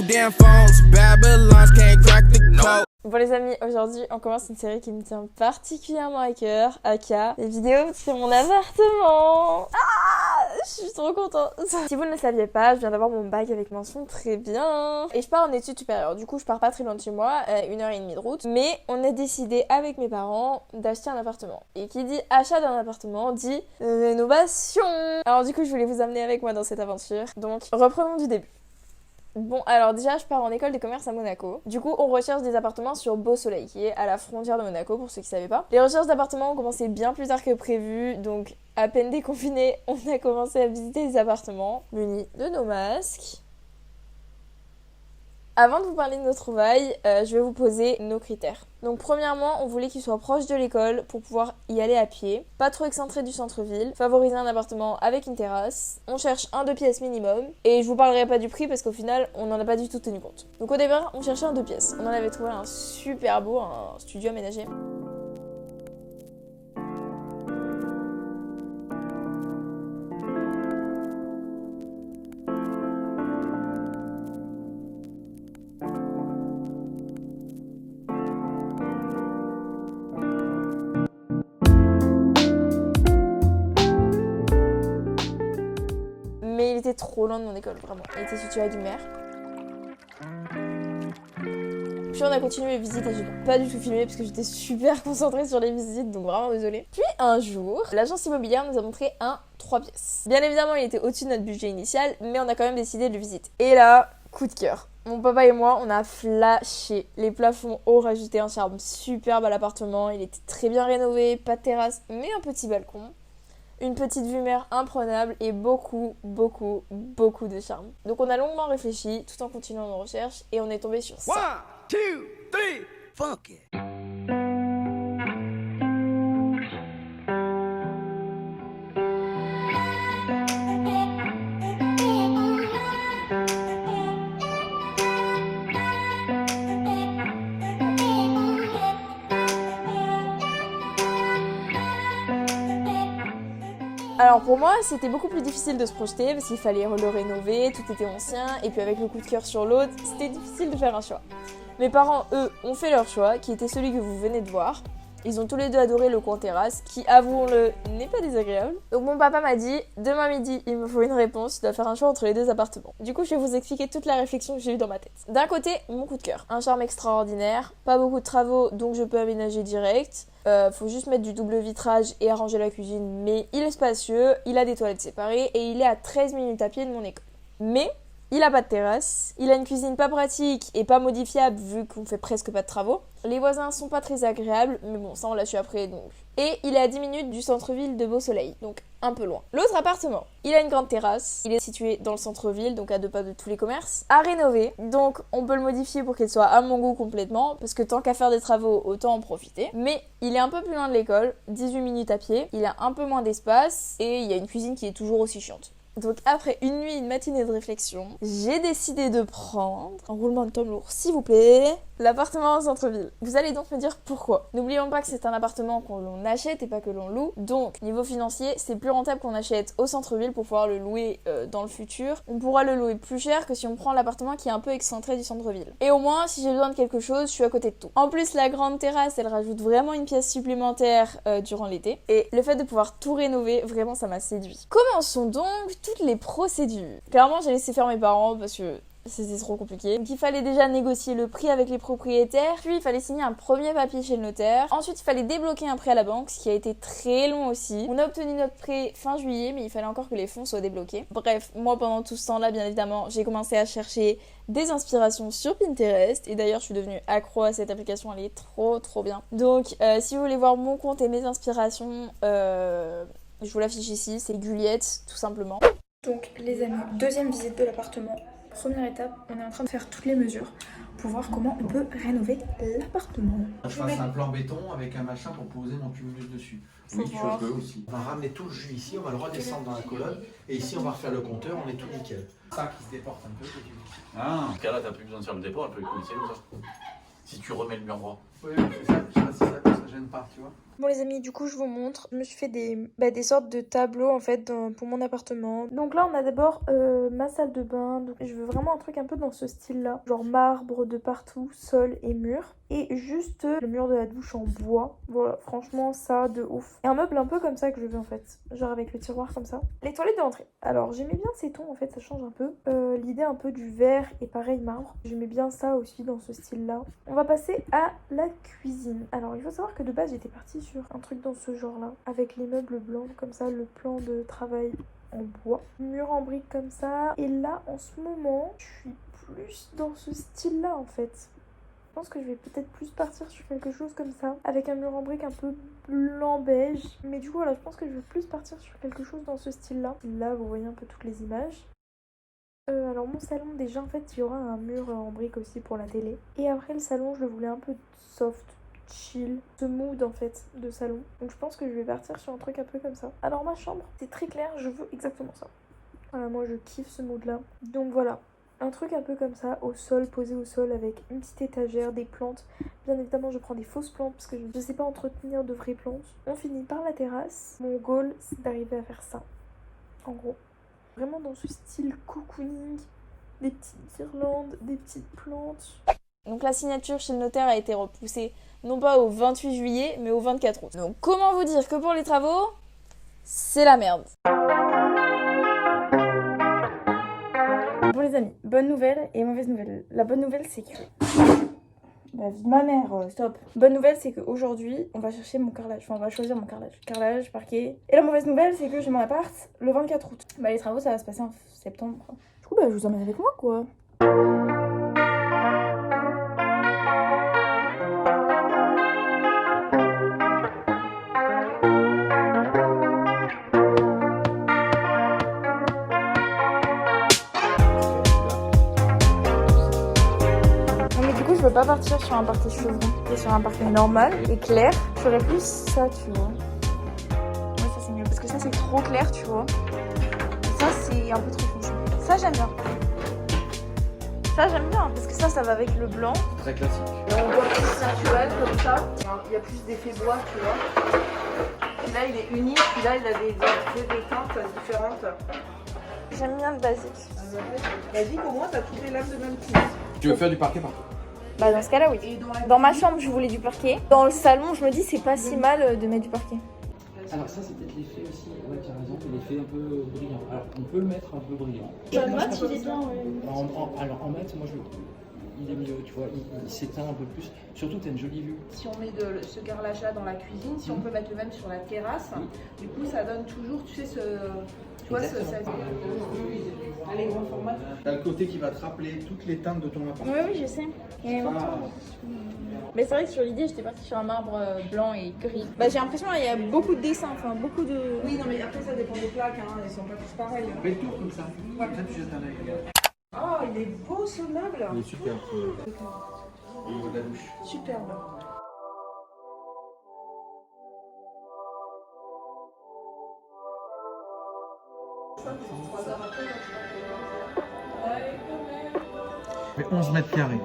damn phones, Babylons can't crack the code. Bon les amis, aujourd'hui on commence une série qui me tient particulièrement à cœur, aka les vidéos sur mon appartement. Je suis trop contente. Si vous ne le saviez pas, je viens d'avoir mon bac avec mention très bien. Et je pars en études supérieures, du coup je pars pas très loin de chez moi, 1h30 de route. Mais on a décidé avec mes parents d'acheter un appartement. Et qui dit achat d'un appartement dit rénovation. Alors du coup je voulais vous amener avec moi dans cette aventure. Donc reprenons du début. Bon, alors déjà, je pars en école de commerce à Monaco. Du coup, on recherche des appartements sur Beau Soleil, qui est à la frontière de Monaco, pour ceux qui ne savaient pas. Les recherches d'appartements ont commencé bien plus tard que prévu, donc à peine déconfinés, on a commencé à visiter les appartements, munis de nos masques. Avant de vous parler de nos trouvailles, je vais vous poser nos critères. Donc premièrement, on voulait qu'il soit proche de l'école pour pouvoir y aller à pied, pas trop excentré du centre-ville, favoriser un appartement avec une terrasse. On cherche un 2 pièces minimum et je vous parlerai pas du prix parce qu'au final, on n'en a pas du tout tenu compte. Donc au départ, on cherchait un 2 pièces. On en avait trouvé un super beau, un studio aménagé. Mais il était trop loin de mon école, vraiment. Il était situé à Guilmer. Puis on a continué les visites et je n'ai pas du tout filmé parce que j'étais super concentrée sur les visites, donc vraiment désolée. Puis un jour, l'agence immobilière nous a montré un 3 pièces. Bien évidemment, il était au-dessus de notre budget initial, mais on a quand même décidé de le visiter. Et là, coup de cœur. Mon papa et moi, on a flashé. Les plafonds hauts rajoutaient un charme superbe à l'appartement. Il était très bien rénové, pas de terrasse, mais un petit balcon. Une petite vue mer imprenable et beaucoup de charme. Donc on a longuement réfléchi tout en continuant nos recherches et on est tombé sur ça. 1, 2, 3, funk it. Alors pour moi, c'était beaucoup plus difficile de se projeter parce qu'il fallait le rénover, tout était ancien, et puis avec le coup de cœur sur l'autre, c'était difficile de faire un choix. Mes parents, eux, ont fait leur choix, qui était celui que vous venez de voir. Ils ont tous les deux adoré le coin terrasse, qui, avouons-le, n'est pas désagréable. Donc mon papa m'a dit, demain midi, il me faut une réponse, tu dois faire un choix entre les deux appartements. Du coup, je vais vous expliquer toute la réflexion que j'ai eue dans ma tête. D'un côté, mon coup de cœur. Un charme extraordinaire, pas beaucoup de travaux, donc je peux aménager direct. Faut juste mettre du double vitrage et arranger la cuisine, mais il est spacieux, il a des toilettes séparées et il est à 13 minutes à pied de mon école. Mais il a pas de terrasse, il a une cuisine pas pratique et pas modifiable vu qu'on fait presque pas de travaux. Les voisins sont pas très agréables, mais bon, ça on l'a su après donc. Et il est à 10 minutes du centre-ville de Beau Soleil, donc un peu loin. L'autre appartement, il a une grande terrasse, il est situé dans le centre-ville, donc à 2 pas de tous les commerces, à rénover, donc on peut le modifier pour qu'il soit à mon goût complètement, parce que tant qu'à faire des travaux, autant en profiter. Mais il est un peu plus loin de l'école, 18 minutes à pied, il a un peu moins d'espace, et il y a une cuisine qui est toujours aussi chiante. Donc après une nuit, une matinée de réflexion, j'ai décidé de prendre, un roulement de tambour s'il vous plaît, l'appartement en centre-ville. Vous allez donc me dire pourquoi. N'oublions pas que c'est un appartement qu'on achète et pas que l'on loue. Donc niveau financier, c'est plus rentable qu'on achète au centre-ville pour pouvoir le louer dans le futur. On pourra le louer plus cher que si on prend l'appartement qui est un peu excentré du centre-ville. Et au moins, si j'ai besoin de quelque chose, je suis à côté de tout. En plus, la grande terrasse, elle rajoute vraiment une pièce supplémentaire durant l'été. Et le fait de pouvoir tout rénover, vraiment ça m'a séduit. Commençons donc toutes les procédures. Clairement, j'ai laissé faire mes parents parce que c'était trop compliqué. Donc il fallait déjà négocier le prix avec les propriétaires, puis il fallait signer un premier papier chez le notaire. Ensuite, il fallait débloquer un prêt à la banque, ce qui a été très long aussi. On a obtenu notre prêt fin juillet, mais il fallait encore que les fonds soient débloqués. Bref, moi pendant tout ce temps-là, bien évidemment, j'ai commencé à chercher des inspirations sur Pinterest. Et d'ailleurs, je suis devenue accro à cette application, elle est trop bien. Donc, si vous voulez voir mon compte et mes inspirations, je vous l'affiche ici, c'est Juliette, tout simplement. Donc les amis, deuxième visite de l'appartement. Première étape, on est en train de faire toutes les mesures pour voir comment on peut rénover l'appartement. Je fasse un plan béton avec un machin pour poser mon cumulus dessus. Oui, je peux aussi. On va ramener tout le jus ici, on va le redescendre dans la colonne et ici on va refaire le compteur, on est tout nickel. Ça qui se déporte un peu. Ah, dans ce cas-là, t'as plus besoin de faire le dépôt, elle peut le coulisser comme ça. si tu remets le mur droit. Oui, c'est ça, je sais pas si ça gêne pas, tu vois. Bon les amis, du coup je vous montre, je me suis fait des sortes de tableaux en fait pour mon appartement. Donc là on a d'abord ma salle de bain, donc je veux vraiment un truc un peu dans ce style là, genre marbre de partout, sol et mur. Et juste le mur de la douche en bois, voilà franchement ça de ouf. Et un meuble un peu comme ça que je veux en fait, genre avec le tiroir comme ça. Les toilettes de l'entrée, alors j'aimais bien ces tons en fait, ça change un peu. L'idée un peu du vert et pareil marbre, j'aimais bien ça aussi dans ce style là. On va passer à la cuisine. Alors il faut savoir que de base j'étais partie sur un truc dans ce genre là, avec les meubles blancs comme ça, le plan de travail en bois, mur en briques comme ça. Et là en ce moment je suis plus dans ce style là en fait. Je pense que je vais peut-être plus partir sur quelque chose comme ça, avec un mur en briques un peu blanc beige. Mais du coup voilà, je pense que je vais plus partir sur quelque chose dans ce style là. Là vous voyez un peu toutes les images. Alors mon salon déjà en fait il y aura un mur en briques aussi pour la télé. Et après le salon je le voulais un peu soft, chill, ce mood en fait de salon. Donc je pense que je vais partir sur un truc un peu comme ça. Alors ma chambre c'est très clair, je veux exactement ça. Voilà, moi je kiffe ce mood là. Donc voilà, un truc un peu comme ça, au sol, posé au sol avec une petite étagère, des plantes. Bien évidemment je prends des fausses plantes parce que je sais pas entretenir de vraies plantes. On finit par la terrasse. Mon goal c'est d'arriver à faire ça, en gros. Vraiment dans ce style cocooning, des petites guirlandes, des petites plantes. Donc la signature chez le notaire a été repoussée non pas au 28 juillet mais au 24 août. Donc comment vous dire que pour les travaux, c'est la merde. Bon les amis, bonne nouvelle et mauvaise nouvelle. La bonne nouvelle c'est que... La vie de ma mère, stop. Bonne nouvelle c'est qu'aujourd'hui on va chercher mon carrelage, enfin on va choisir mon carrelage. Carrelage, parquet. Et la mauvaise nouvelle c'est que j'ai mon appart le 24 août. Bah les travaux ça va se passer en septembre. Du coup bah je vous emmène avec moi quoi. Je veux pas partir sur un parquet chevron, et sur un parquet normal et clair. Je ferais plus ça, tu vois. Ouais, ça c'est mieux parce que ça c'est trop clair, tu vois. Et ça c'est un peu trop foncé. Ça j'aime bien. Ça j'aime bien parce que ça va avec le blanc. Très classique. Et on voit plus naturel comme ça. Il y a plus d'effet bois, tu vois. Puis là il est unique, puis là il a des teintes différentes. J'aime bien le basique. Basique au moins t'as toutes les lames de même type. Tu veux faire du parquet partout? Bah dans ce cas-là oui. Dans ma chambre je voulais du parquet. Dans le salon je me dis c'est pas si mal de mettre du parquet. Alors ça c'est peut-être l'effet aussi, ouais tu as raison, c'est l'effet un peu brillant. Alors on peut le mettre un peu brillant. Le mat il est bien, ouais. Alors en mat, moi il est mieux, tu vois, il s'éteint un peu plus. Surtout tu as une jolie vue. Si on met ce carrelage là dans la cuisine, si on peut mettre le même sur la terrasse, du coup ça donne toujours, tu sais, tu vois, Allez, grand format. T'as le côté qui va te rappeler toutes les teintes de ton appartement. Oui, je sais. Mais c'est vrai que sur l'idée, j'étais partie sur un marbre blanc et gris. Bah, j'ai l'impression qu'il y a beaucoup de dessins, enfin beaucoup de... Oui, non mais après ça dépend des plaques, hein, ils sont pas tous pareils. Fais le tour comme ça. Ouais. Là, tu jettes un œil, regarde. Oh, il est beau ce meuble. Il est super. Au niveau de la douche. Superbe. Mais 11 mètres carrés.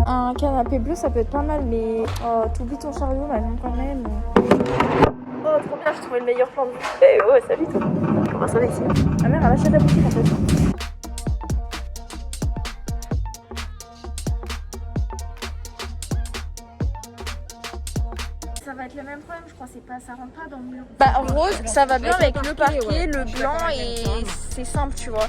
Un canapé bleu, ça peut être pas mal, mais... Oh, t'oublies ton chariot, mais non, quand même. Oh, trop bien, j'ai trouvé le meilleur plan de vue. Eh ouais, salut toi. Comment ça va ici? Ma mère, elle achète la boutique en fait. Ça va être le même problème, je crois, ça rentre pas dans le mur. Bah en gros, ça va bien avec le parquet, le blanc et c'est simple, tu vois.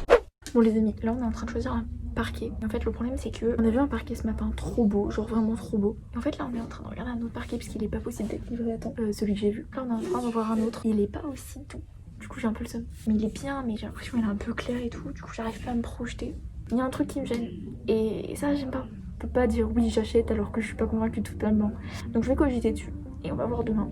Bon les amis, là on est en train de choisir un parquet. Et en fait le problème c'est que on a vu un parquet ce matin trop beau, genre vraiment trop beau. Et en fait là on est en train de regarder un autre parquet parce qu'il est pas possible d'être livré à temps, celui que j'ai vu. Là on est en train d'en voir un autre, il est pas aussi doux. Du coup j'ai un peu le seum. Mais il est bien, mais j'ai l'impression qu'il est un peu clair et tout. Du coup j'arrive pas à me projeter. Il y a un truc qui me gêne. Et ça j'aime pas. Je peux pas dire oui j'achète alors que je suis pas convaincue totalement. Donc je vais cogiter dessus. Et on va voir demain.